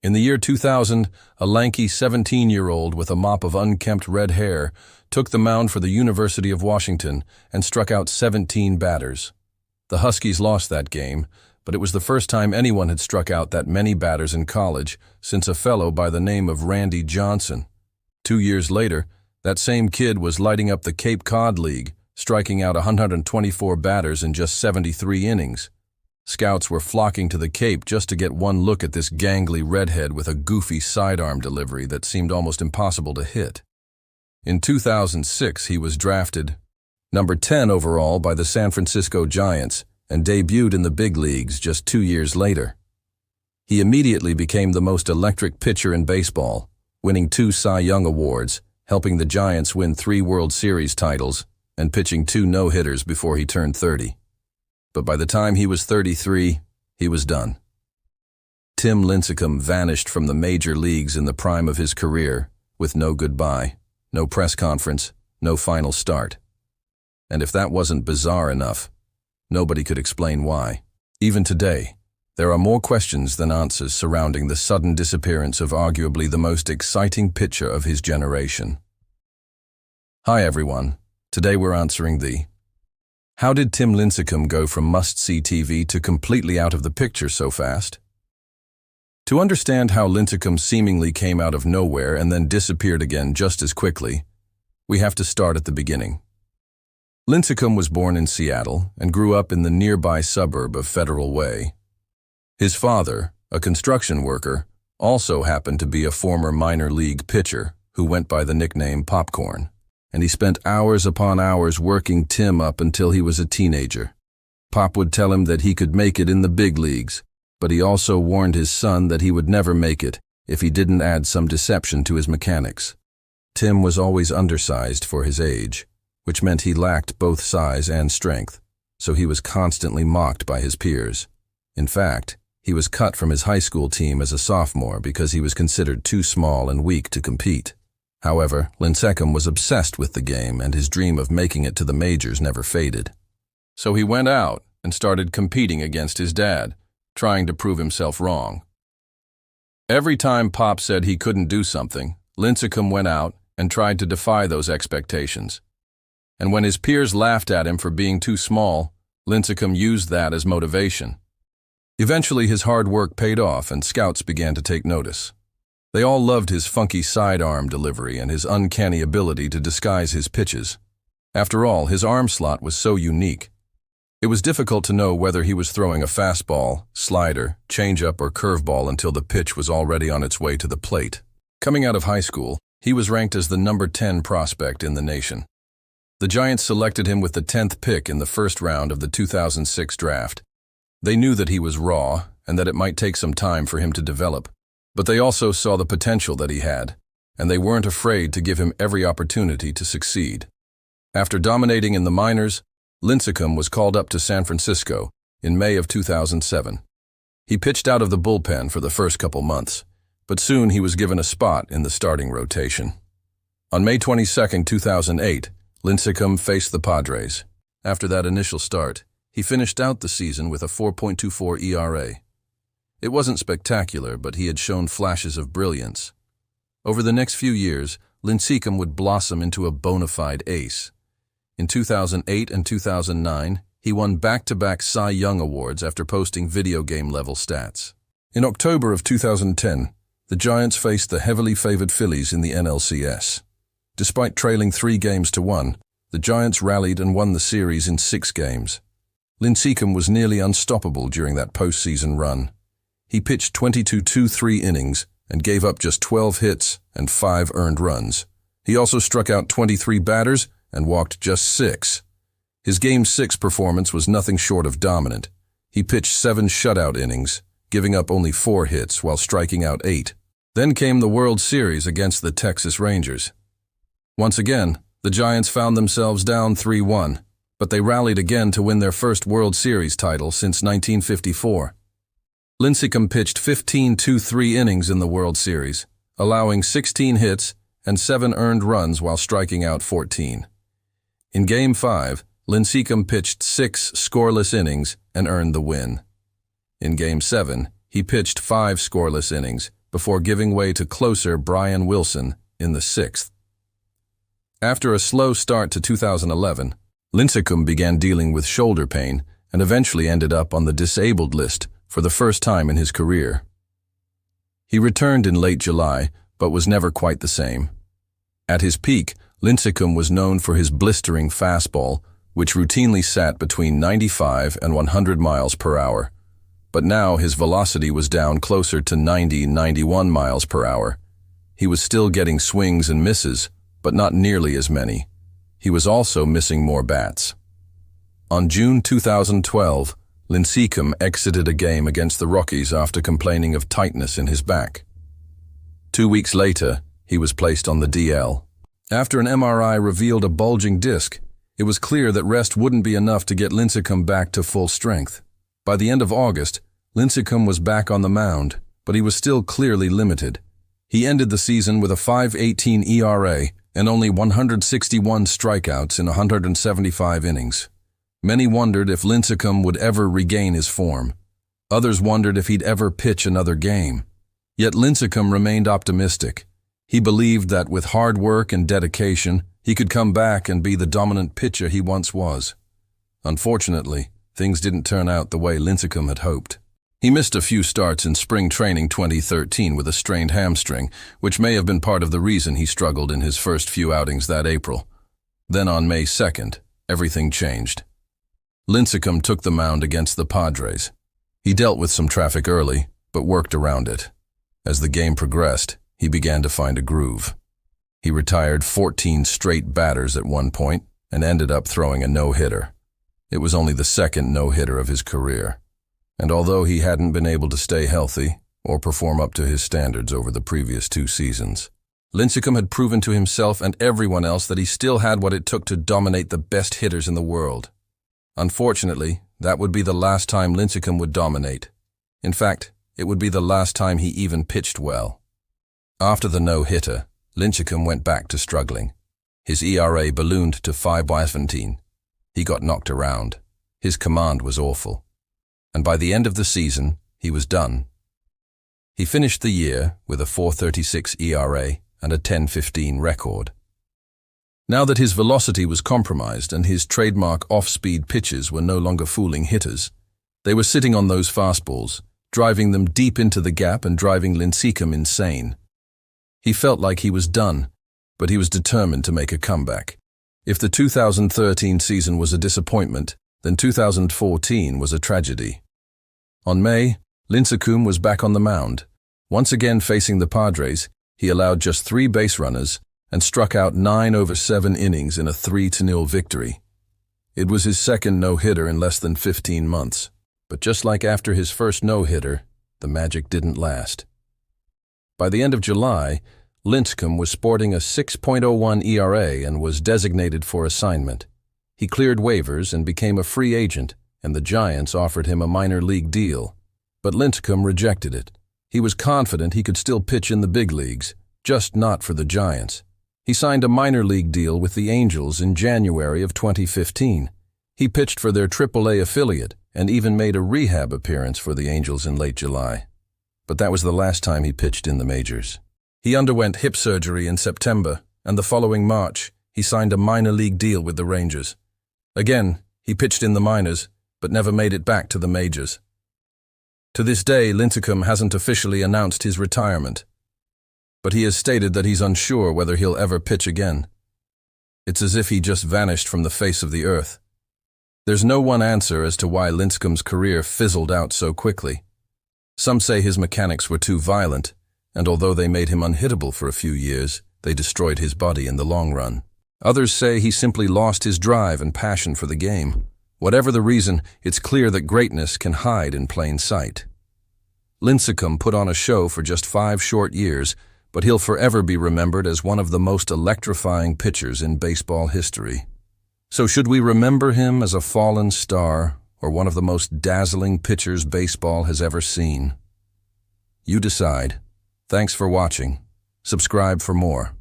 In the year 2000, a lanky 17-year-old with a mop of unkempt red hair took the mound for the University of Washington and struck out 17 batters. The Huskies lost that game, but it was the first time anyone had struck out that many batters in college since a fellow by the name of Randy Johnson. 2 years later, that same kid was lighting up the Cape Cod League, striking out 124 batters in just 73 innings. Scouts were flocking to the Cape just to get one look at this gangly redhead with a goofy sidearm delivery that seemed almost impossible to hit. In 2006, he was drafted number 10 overall by the San Francisco Giants and debuted in the big leagues just 2 years later. He immediately became the most electric pitcher in baseball, winning 2 Cy Young Awards, helping the Giants win 3 World Series titles, and pitching 2 no-hitters before he turned 30. But by the time he was 33, he was done. Tim Lincecum vanished from the major leagues in the prime of his career, with no goodbye, no press conference, no final start. And if that wasn't bizarre enough, nobody could explain why. Even today, there are more questions than answers surrounding the sudden disappearance of arguably the most exciting pitcher of his generation. Hi everyone, today we're answering the how did Tim Lincecum go from must-see TV to completely out of the picture so fast? To understand how Lincecum seemingly came out of nowhere and then disappeared again just as quickly, we have to start at the beginning. Lincecum was born in Seattle and grew up in the nearby suburb of Federal Way. His father, a construction worker, also happened to be a former minor league pitcher who went by the nickname Popcorn, and he spent hours upon hours working Tim up until he was a teenager. Pop would tell him that he could make it in the big leagues, but he also warned his son that he would never make it if he didn't add some deception to his mechanics. Tim was always undersized for his age, which meant he lacked both size and strength, so he was constantly mocked by his peers. In fact, he was cut from his high school team as a sophomore because he was considered too small and weak to compete. However, Lincecum was obsessed with the game and his dream of making it to the majors never faded. So he went out and started competing against his dad, trying to prove himself wrong. Every time Pop said he couldn't do something, Lincecum went out and tried to defy those expectations. And when his peers laughed at him for being too small, Lincecum used that as motivation. Eventually his hard work paid off and scouts began to take notice. They all loved his funky sidearm delivery and his uncanny ability to disguise his pitches. After all, his arm slot was so unique. It was difficult to know whether he was throwing a fastball, slider, changeup, or curveball until the pitch was already on its way to the plate. Coming out of high school, he was ranked as the number 10 prospect in the nation. The Giants selected him with the 10th pick in the first round of the 2006 draft. They knew that he was raw and that it might take some time for him to develop. But they also saw the potential that he had, and they weren't afraid to give him every opportunity to succeed. After dominating in the minors, Lincecum was called up to San Francisco in May of 2007. He pitched out of the bullpen for the first couple months, but soon he was given a spot in the starting rotation. On May 22, 2008, Lincecum faced the Padres. After that initial start, he finished out the season with a 4.24 ERA. It wasn't spectacular, but he had shown flashes of brilliance. Over the next few years, Lincecum would blossom into a bona fide ace. In 2008 and 2009, he won back-to-back Cy Young Awards after posting video game-level stats. In October of 2010, the Giants faced the heavily favored Phillies in the NLCS. Despite trailing 3-1, the Giants rallied and won the series in 6 games. Lincecum was nearly unstoppable during that postseason run. He pitched 22 2-3 innings and gave up just 12 hits and 5 earned runs. He also struck out 23 batters and walked just 6. His Game 6 performance was nothing short of dominant. He pitched 7 shutout innings, giving up only 4 hits while striking out 8. Then came the World Series against the Texas Rangers. Once again, the Giants found themselves down 3-1, but they rallied again to win their first World Series title since 1954. Lincecum pitched 15 2-3 innings in the World Series, allowing 16 hits and 7 earned runs while striking out 14. In Game 5, Lincecum pitched 6 scoreless innings and earned the win. In Game 7, he pitched 5 scoreless innings before giving way to closer Brian Wilson in the 6th. After a slow start to 2011, Lincecum began dealing with shoulder pain and eventually ended up on the disabled list for the first time in his career. He returned in late July, but was never quite the same. At his peak, Lincecum was known for his blistering fastball, which routinely sat between 95 and 100 miles per hour. But now his velocity was down closer to 90-91 miles per hour. He was still getting swings and misses, but not nearly as many. He was also missing more bats. On June 2012, Lincecum exited a game against the Rockies after complaining of tightness in his back. 2 weeks later, he was placed on the DL. After an MRI revealed a bulging disc, it was clear that rest wouldn't be enough to get Lincecum back to full strength. By the end of August, Lincecum was back on the mound, but he was still clearly limited. He ended the season with a .518 ERA and only 161 strikeouts in 175 innings. Many wondered if Lincecum would ever regain his form. Others wondered if he'd ever pitch another game. Yet Lincecum remained optimistic. He believed that with hard work and dedication, he could come back and be the dominant pitcher he once was. Unfortunately, things didn't turn out the way Lincecum had hoped. He missed a few starts in spring training 2013 with a strained hamstring, which may have been part of the reason he struggled in his first few outings that April. Then on May 2nd, everything changed. Lincecum took the mound against the Padres. He dealt with some traffic early, but worked around it. As the game progressed, he began to find a groove. He retired 14 straight batters at one point and ended up throwing a no-hitter. It was only the second no-hitter of his career. And although he hadn't been able to stay healthy or perform up to his standards over the previous 2 seasons, Lincecum had proven to himself and everyone else that he still had what it took to dominate the best hitters in the world. Unfortunately, that would be the last time Lincecum would dominate. In fact, it would be the last time he even pitched well. After the no-hitter, Lincecum went back to struggling. His ERA ballooned to .517. He got knocked around. His command was awful. And by the end of the season, he was done. He finished the year with a .436 ERA and a .1015 record. Now that his velocity was compromised and his trademark off-speed pitches were no longer fooling hitters, they were sitting on those fastballs, driving them deep into the gap and driving Lincecum insane. He felt like he was done, but he was determined to make a comeback. If the 2013 season was a disappointment, then 2014 was a tragedy. On May, Lincecum was back on the mound. Once again facing the Padres, he allowed just 3 base runners and struck out 9 over 7 innings in a 3-0 victory. It was his second no-hitter in less than 15 months. But just like after his first no-hitter, the magic didn't last. By the end of July, Lincecum was sporting a 6.01 ERA and was designated for assignment. He cleared waivers and became a free agent, and the Giants offered him a minor league deal. But Lincecum rejected it. He was confident he could still pitch in the big leagues, just not for the Giants. He signed a minor league deal with the Angels in January of 2015. He pitched for their AAA affiliate and even made a rehab appearance for the Angels in late July. But that was the last time he pitched in the majors. He underwent hip surgery in September, and the following March, he signed a minor league deal with the Rangers. Again, he pitched in the minors, but never made it back to the majors. To this day, Lincecum hasn't officially announced his retirement, but he has stated that he's unsure whether he'll ever pitch again. It's as if he just vanished from the face of the earth. There's no one answer as to why Lincecum's career fizzled out so quickly. Some say his mechanics were too violent, and although they made him unhittable for a few years, they destroyed his body in the long run. Others say he simply lost his drive and passion for the game. Whatever the reason, it's clear that greatness can hide in plain sight. Lincecum put on a show for just 5 short years, but he'll forever be remembered as one of the most electrifying pitchers in baseball history. So should we remember him as a fallen star or one of the most dazzling pitchers baseball has ever seen? You decide. Thanks for watching. Subscribe for more.